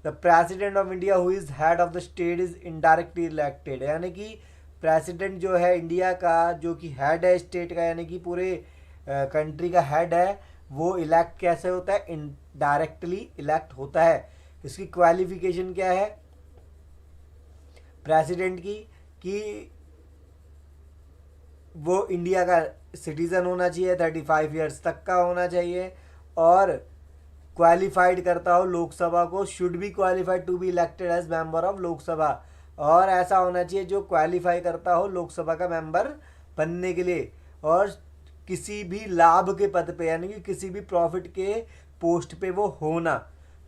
The president of India who is head of the state is indirectly elected, यानी कि president जो है India का, जो कि हेड है स्टेट का, यानी कि पूरे कंट्री का हेड है, वो इलेक्ट कैसे होता है? इनडायरेक्टली इलेक्ट होता है। इसकी क्वालिफिकेशन क्या है प्रेसिडेंट की? कि वो इंडिया का सिटीज़न होना चाहिए, 35 ईयर्स तक का होना चाहिए, और क्वालिफाइड करता हो लोकसभा को, should be qualified to be elected as member of Lok Sabha, और ऐसा होना चाहिए जो क्वालिफाई करता हो लोकसभा का मेंबर बनने के लिए, और किसी भी लाभ के पद पे, यानी कि किसी भी प्रॉफिट के पोस्ट पे वो होना।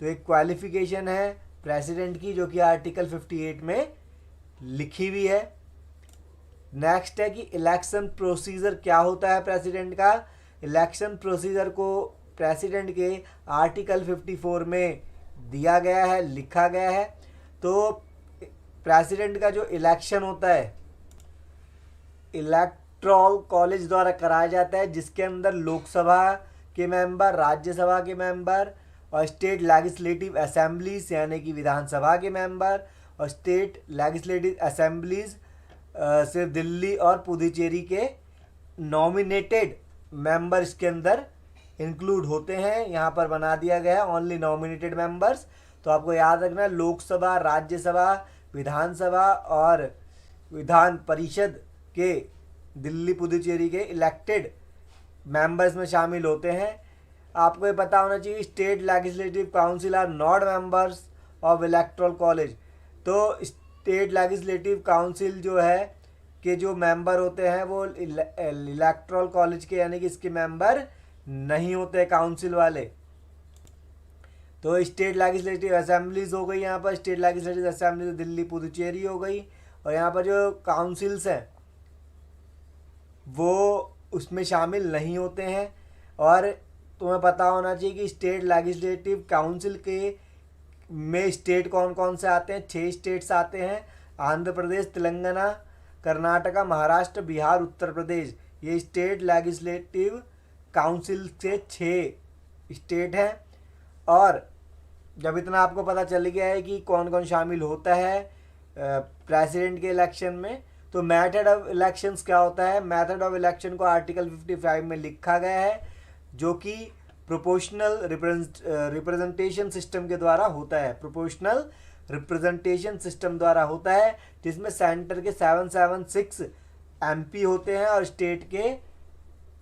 तो एक क्वालिफिकेशन है प्रेसिडेंट की, जो कि आर्टिकल 58 में लिखी हुई है। नेक्स्ट है कि इलेक्शन प्रोसीजर क्या होता है प्रेसिडेंट का? इलेक्शन प्रोसीजर को प्रेसिडेंट के आर्टिकल 54 में दिया गया है, लिखा गया है। तो प्रेसिडेंट का जो इलेक्शन होता है इलेक्ट्रॉल कॉलेज द्वारा कराया जाता है, जिसके अंदर लोकसभा के मेंबर, राज्यसभा के मेंबर, और स्टेट लेजिस्लेटिव असेंबलीज यानी कि विधानसभा के मेंबर, और स्टेट लेजिस्लेटिव असेंबलीज सिर्फ दिल्ली और पुदुचेरी के नॉमिनेटेड मेंबर्स के अंदर इंक्लूड होते हैं। यहाँ पर बना दिया गया है ओनली नॉमिनेटेड मेंबर्स। तो आपको याद रखना, लोकसभा, राज्यसभा, विधानसभा और विधान परिषद के दिल्ली पुदुचेरी के इलेक्टेड मेंबर्स में शामिल होते हैं। आपको ये पता होना चाहिए state legislative council are not members of electoral college. तो स्टेट लेजिस्लेटिव काउंसिल जो है के जो मेंबर होते हैं वो इलेक्टोरल कॉलेज के, यानी कि इसके मेंबर नहीं होते काउंसिल वाले। तो स्टेट लेजिस्लेटिव असेंबलीज हो गई, यहाँ पर state legislative assembly Delhi Puducherry हो गई, और यहाँ पर जो काउंसिल्स हैं वो उसमें शामिल नहीं होते हैं। और तुम्हें पता होना चाहिए कि स्टेट लेजिस्लेटिव काउंसिल के में स्टेट कौन कौन से आते हैं? 6 स्टेट्स आते हैं, आंध्र प्रदेश, तेलंगाना, कर्नाटका, महाराष्ट्र, बिहार, उत्तर प्रदेश। ये स्टेट लेजिस्लेटिव काउंसिल से 6 स्टेट हैं। और जब इतना आपको पता चल गया है कि कौन कौन शामिल होता है प्रेसिडेंट के इलेक्शन में, तो मेथड ऑफ इलेक्शंस क्या होता है? मेथड ऑफ इलेक्शन को आर्टिकल 55 में लिखा गया है, जो कि प्रोपोर्शनल रिप्रेजेंटेशन सिस्टम के द्वारा होता है। प्रोपोर्शनल रिप्रेजेंटेशन सिस्टम द्वारा होता है, जिसमें सेंटर के 776 एमपी होते हैं और स्टेट के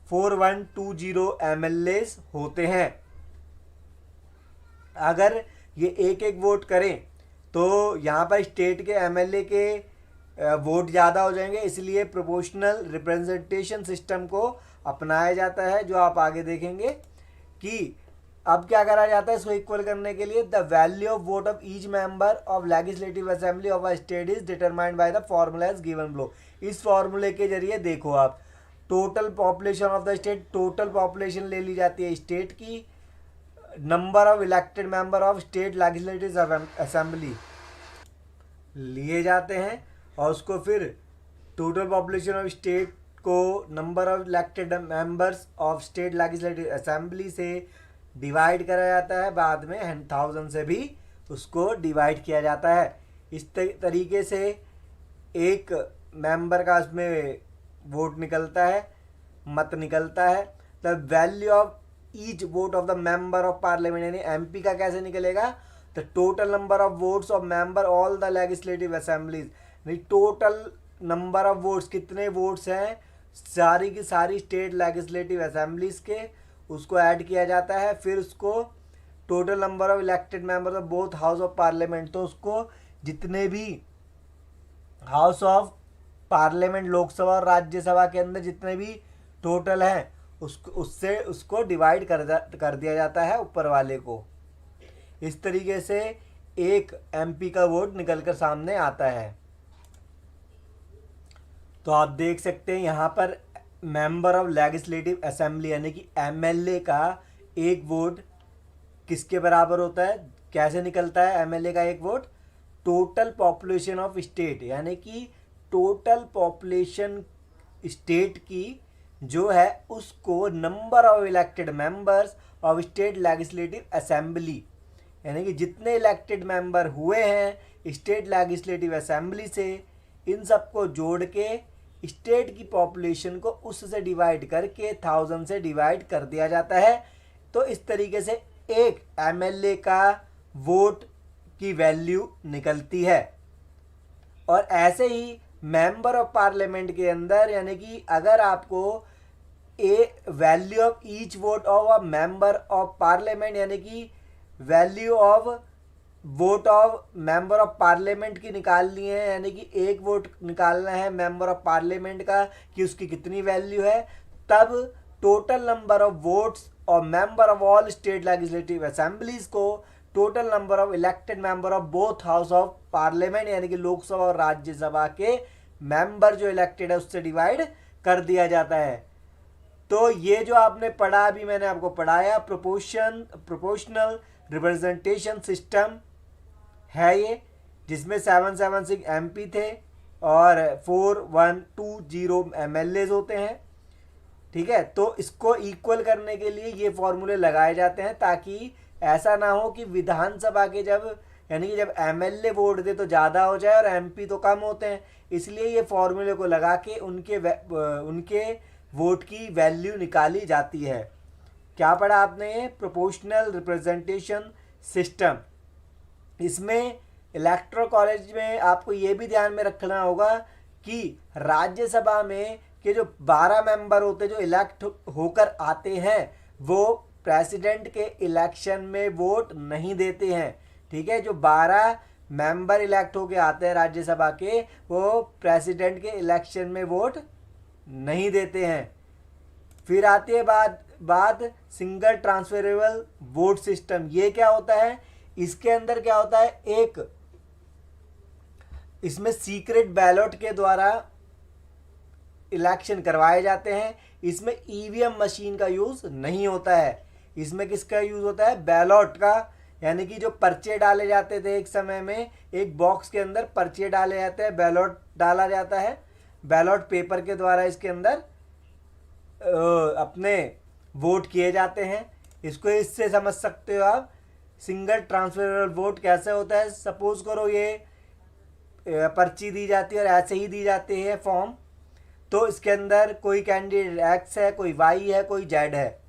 4120 एमएलएस होते हैं। अगर ये एक एक वोट करें तो यहाँ पर स्टेट के एमएलए के वोट ज़्यादा हो जाएंगे, इसलिए प्रोपोर्शनल रिप्रेजेंटेशन सिस्टम को अपनाया जाता है, जो आप आगे देखेंगे। कि अब क्या करा जाता है इसको इक्वल करने के लिए? The value of vote of each member of legislative assembly of a state is determined by the formula as given below. इस फॉर्मूले के जरिए देखो आप, total population of the state, total population ले ली जाती है स्टेट की, number of elected member of state legislative assembly लिए जाते हैं, और उसको फिर टोटल पॉपुलेशन ऑफ स्टेट को number of elected members of state legislative assembly से डिवाइड करा जाता है। बाद में 1000 से भी उसको डिवाइड किया जाता है। इस तरीके से एक मेंबर का उसमें वोट निकलता है, मत निकलता है। The value of each vote of the member of parliament, यानी एमपी का कैसे निकलेगा? The total number of votes of member all the legislative assemblies. Total number of votes, कितने वोट्स हैं सारी की सारी स्टेट लेजिस्लेटिव असेंबलीज के, उसको ऐड किया जाता है। फिर उसको total number of elected members of both house of parliament, तो उसको जितने भी हाउस ऑफ पार्लियामेंट, लोकसभा और राज्यसभा के अंदर जितने भी टोटल हैं उससे उसको डिवाइड कर दिया जाता है ऊपर वाले को। इस तरीके से एक एमपी का वोट निकलकर सामने आता है। तो आप देख सकते हैं यहाँ पर मेंबर ऑफ लेजिस्लेटिव असेंबली यानी कि एमएलए का एक वोट किसके बराबर होता है? कैसे निकलता है एमएलए का एक vote? Total population of state, यानी कि टोटल पॉपुलेशन स्टेट की जो है उसको number of elected members of state legislative assembly यानी कि जितने इलेक्टेड मेंबर हुए हैं स्टेट लेजिस्लेटिव असेंबली से, इन सबको जोड़ के स्टेट की पॉपुलेशन को उससे डिवाइड करके 1000 से डिवाइड कर दिया जाता है। तो इस तरीके से एक एमएलए का वोट की वैल्यू निकलती है। और ऐसे ही मेंबर ऑफ पार्लियामेंट के अंदर, यानी कि अगर आपको a value of each vote of a member of parliament, यानी कि value of vote of member of parliament की निकालनी है, यानी कि एक वोट निकालना है मेंबर ऑफ पार्लियामेंट का कि उसकी कितनी वैल्यू है, तब टोटल नंबर ऑफ वोट्स और member of all state legislative assemblies को total number of elected member of both house of parliament, यानी कि लोकसभा और राज्यसभा के मेंबर जो इलेक्टेड है उससे डिवाइड कर दिया जाता है। तो ये जो आपने पढ़ा, अभी मैंने आपको पढ़ाया, प्रोपोर्शनल रिप्रेजेंटेशन सिस्टम है ये, जिसमें 776 एमपी थे और 4120 एमएलए होते हैं। ठीक है, तो इसको इक्वल करने के लिए ये फॉर्मूले लगाए जाते हैं ताकि ऐसा ना हो कि विधानसभा के यानी कि जब एमएलए वोट दे तो ज़्यादा हो जाए और एमपी तो कम होते हैं। इसलिए ये फॉर्मूले को लगा के उनके वोट की वैल्यू निकाली जाती है। क्या पढ़ा आपने? Proportional representation system. इसमें इलेक्टोरल कॉलेज में आपको ये भी ध्यान में रखना होगा कि राज्यसभा में के जो 12 मेंबर होते हैं जो इलेक्ट होकर आते हैं, वो प्रेसिडेंट के इलेक्शन में वोट नहीं देते हैं। ठीक है, जो 12 मेंबर इलेक्ट होकर आते हैं राज्यसभा के, वो प्रेसिडेंट के इलेक्शन में वोट नहीं देते हैं। फिर आती है बात सिंगल ट्रांसफरेबल वोट सिस्टम। ये क्या होता है? इसके अंदर क्या होता है, एक इसमें सीक्रेट बैलेट के द्वारा इलेक्शन करवाए जाते हैं। इसमें ईवीएम मशीन का यूज़ नहीं होता है। इसमें किसका यूज़ होता है? बैलेट का, यानी कि जो पर्चे डाले जाते थे एक समय में, एक बॉक्स के अंदर पर्चे डाले जाते हैं, बैलेट डाला जाता है, बैलेट पेपर के द्वारा इसके अंदर अपने वोट किए जाते हैं। इसको इससे समझ सकते हो आप सिंगल ट्रांसफरेबल वोट कैसे होता है। सपोज करो ये पर्ची दी जाती है और ऐसे ही दी जाती है फॉर्म, तो इसके अंदर कोई कैंडिडेट एक्स है, कोई वाई है, कोई जेड है।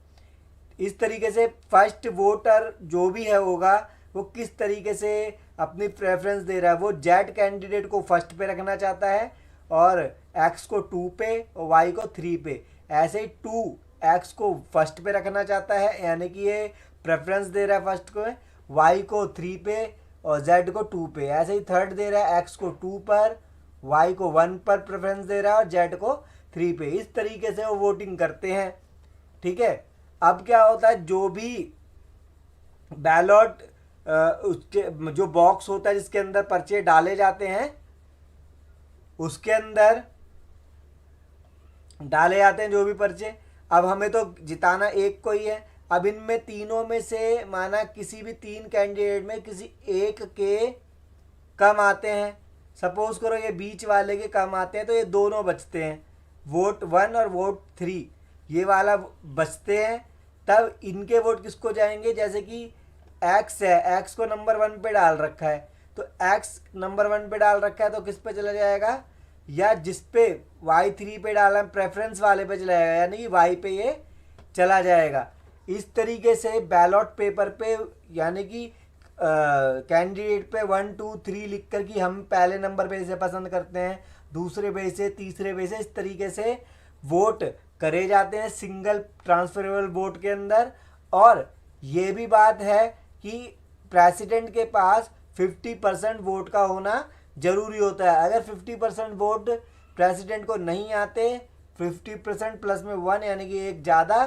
इस तरीके से फर्स्ट वोटर जो भी है होगा वो किस तरीके से अपनी प्रेफरेंस दे रहा है। वो जेड कैंडिडेट को फर्स्ट पे रखना चाहता है और एक्स को 2 पे और वाई को 3 पे। ऐसे ही 2 एक्स को फर्स्ट पे रखना चाहता है, यानी कि ये प्रेफरेंस दे रहा है फर्स्ट को, वाई को 3 पे और जेड को 2 पे। ऐसे ही थर्ड दे रहा है एक्स को 2 पर, वाई को 1 पर प्रेफरेंस दे रहा है और जेड को 3 पे। इस तरीके से वो वोटिंग करते हैं। ठीक है, अब क्या होता है, जो भी बैलेट उसके जो बॉक्स होता है जिसके अंदर पर्चे डाले जाते हैं, उसके अंदर डाले जाते हैं जो भी पर्चे। अब हमें तो जिताना एक को ही है। अब इनमें तीनों में से माना किसी भी 3 कैंडिडेट में किसी एक के कम आते हैं, सपोज करो ये बीच वाले के कम आते हैं, तो ये दोनों बचते हैं, वोट 1 और वोट 3 ये वाला बचते हैं। तब इनके वोट किसको जाएंगे? जैसे कि एक्स है, एक्स को नंबर 1 पे डाल रखा है, तो एक्स नंबर 1 पे डाल रखा है तो किस पे चला जाएगा? या जिस पे वाई 3 पे डाला प्रेफरेंस वाले पे चला जाएगा, यानी कि वाई पे ये चला जाएगा। इस तरीके से बैलेट पेपर पे, यानी कि कैंडिडेट पे 1 2 3 लिख कर कि हम पहले नंबर पे इसे पसंद करते हैं, दूसरे पे से, तीसरे पे से, इस तरीके से वोट करे जाते हैं सिंगल ट्रांसफरेबल वोट के अंदर। और ये भी बात है कि प्रेसिडेंट के पास 50% वोट का होना जरूरी होता है। अगर 50% वोट प्रेसिडेंट को नहीं आते, 50% प्लस में 1 यानी कि एक ज़्यादा,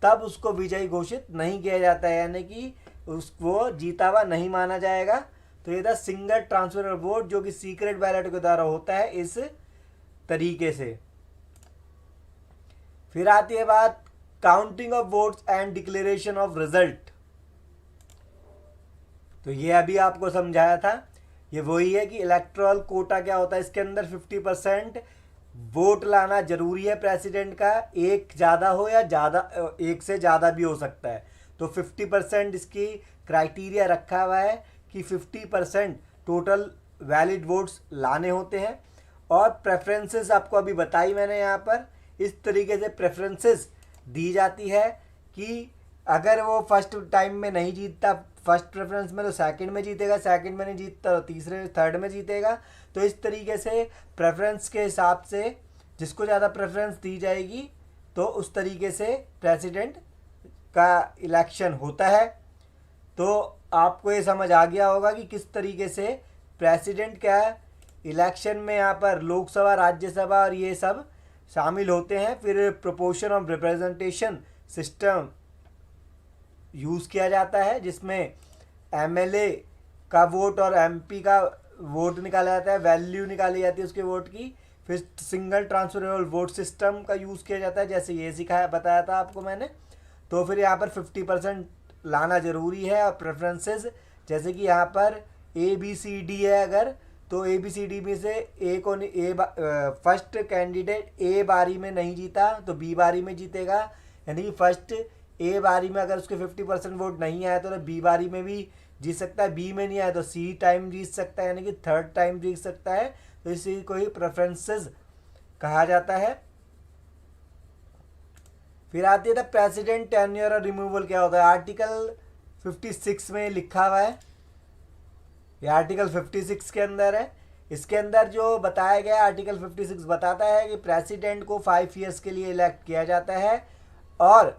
तब उसको विजयी घोषित नहीं किया जाता है, यानी कि उसको जीता हुआ नहीं माना जाएगा। तो ये था सिंगल ट्रांसफरेबल वोट, जो कि सीक्रेट बैलेट के द्वारा होता है इस तरीके से। फिर आती है बात counting of votes and declaration of result. तो ये अभी आपको समझाया था, ये वही है कि इलेक्टोरल कोटा क्या होता है। इसके अंदर 50% वोट लाना जरूरी है प्रेसिडेंट का, एक ज़्यादा हो या ज़्यादा, एक से ज़्यादा भी हो सकता है। तो 50% इसकी क्राइटेरिया रखा हुआ है कि 50% टोटल वैलिड वोट्स लाने होते हैं। और प्रेफरेंसेस आपको अभी बताई मैंने यहाँ पर, इस तरीके से प्रेफरेंसेस दी जाती है कि अगर वो फर्स्ट टाइम में नहीं जीतता फर्स्ट प्रेफरेंस में तो सेकंड में जीतेगा, सेकंड में नहीं जीतता तो तीसरे थर्ड में जीतेगा। तो इस तरीके से प्रेफरेंस के हिसाब से जिसको ज़्यादा प्रेफरेंस दी जाएगी तो उस तरीके से प्रेसिडेंट का इलेक्शन होता है। तो आपको ये समझ आ गया होगा कि किस तरीके से प्रेसिडेंट का इलेक्शन में यहाँ पर लोकसभा, राज्यसभा और ये सब शामिल होते हैं। फिर proportion of representation system use किया जाता है जिसमें एमएलए का वोट और एमपी का वोट निकाला जाता है, वैल्यू निकाली जाती है उसके वोट की। फिर सिंगल ट्रांसफरेबल वोट सिस्टम का यूज़ किया जाता है, जैसे ये सिखाया बताया था आपको मैंने। तो फिर यहाँ पर 50% लाना ज़रूरी है। और प्रेफरेंसेस जैसे कि यहाँ पर ABCD है, अगर तो ABCD में से ए को फर्स्ट कैंडिडेट ए बारी में नहीं जीता तो बी बारी में जीतेगा। यानी कि फर्स्ट ए बारी में अगर उसके 50% वोट नहीं आया तो बी बारी में भी जीत सकता है, बी में नहीं आया तो सी टाइम जीत सकता है, यानी कि थर्ड टाइम जीत सकता है। तो इसी को ही प्रेफरेंसेस कहा जाता है। फिर आती है द प्रेसिडेंट टेन्योर और रिमूवल क्या होता है। आर्टिकल 56 में लिखा हुआ है, ये आर्टिकल 56 के अंदर है। इसके अंदर जो बताया गया आर्टिकल 56 बताता है कि प्रेसिडेंट को 5 ईयर्स के लिए इलेक्ट किया जाता है और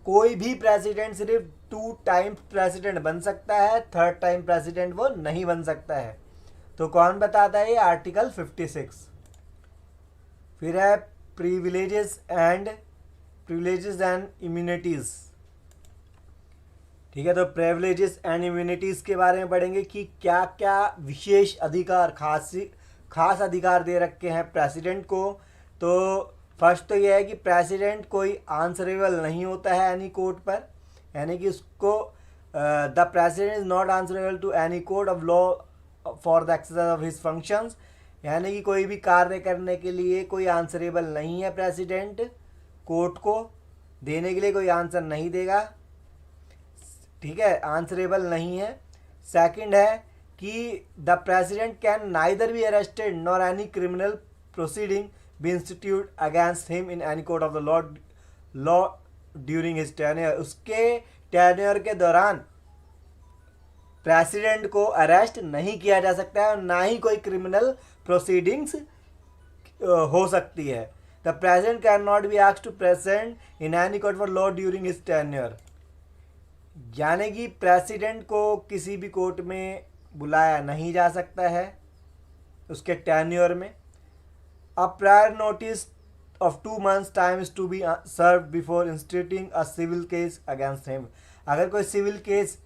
कोई भी प्रेसिडेंट सिर्फ 2 टाइम प्रेसिडेंट बन सकता है, थर्ड टाइम प्रेसिडेंट वो नहीं बन सकता है। तो कौन बताता है ये आर्टिकल 56। फिर है प्रिविलेजेस एंड इम्यूनिटीज़। ठीक है, तो प्रिविलेजेस एंड इम्यूनिटीज़ के बारे में पढ़ेंगे कि क्या क्या विशेष अधिकार, खास अधिकार दे रखे हैं प्रेसिडेंट को। तो फर्स्ट तो यह है कि प्रेसिडेंट कोई आंसरेबल नहीं होता है एनी कोर्ट पर, यानी कि उसको the president is not answerable to any court of law for the exercise of his functions. यानी कि कोई भी कार्य करने के लिए कोई आंसरेबल नहीं है प्रेसिडेंट, कोर्ट को देने के लिए कोई आंसर नहीं देगा। ठीक है, आंसरेबल नहीं है। सेकंड है कि the president can neither be arrested nor any criminal proceeding be institute against him in any court of the law during his tenure. उसके टेन्योर के दौरान प्रेसिडेंट को अरेस्ट नहीं किया जा सकता है और ना ही कोई क्रिमिनल प्रोसीडिंग्स हो सकती है। The president can not be asked to present in any court for law during his tenure. यानी कि प्रेसिडेंट को किसी भी कोर्ट में बुलाया नहीं जा सकता है उसके टेन्योर में। A prior notice of 2 months time is to be serve before instituting a civil case against him. अगर कोई सिविल केस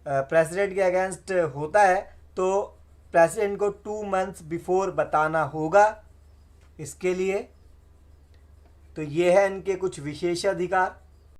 प्रेसिडेंट के अगेंस्ट होता है तो प्रेसिडेंट को 2 months बिफोर बताना होगा इसके लिए। तो ये है इनके कुछ विशेष अधिकार।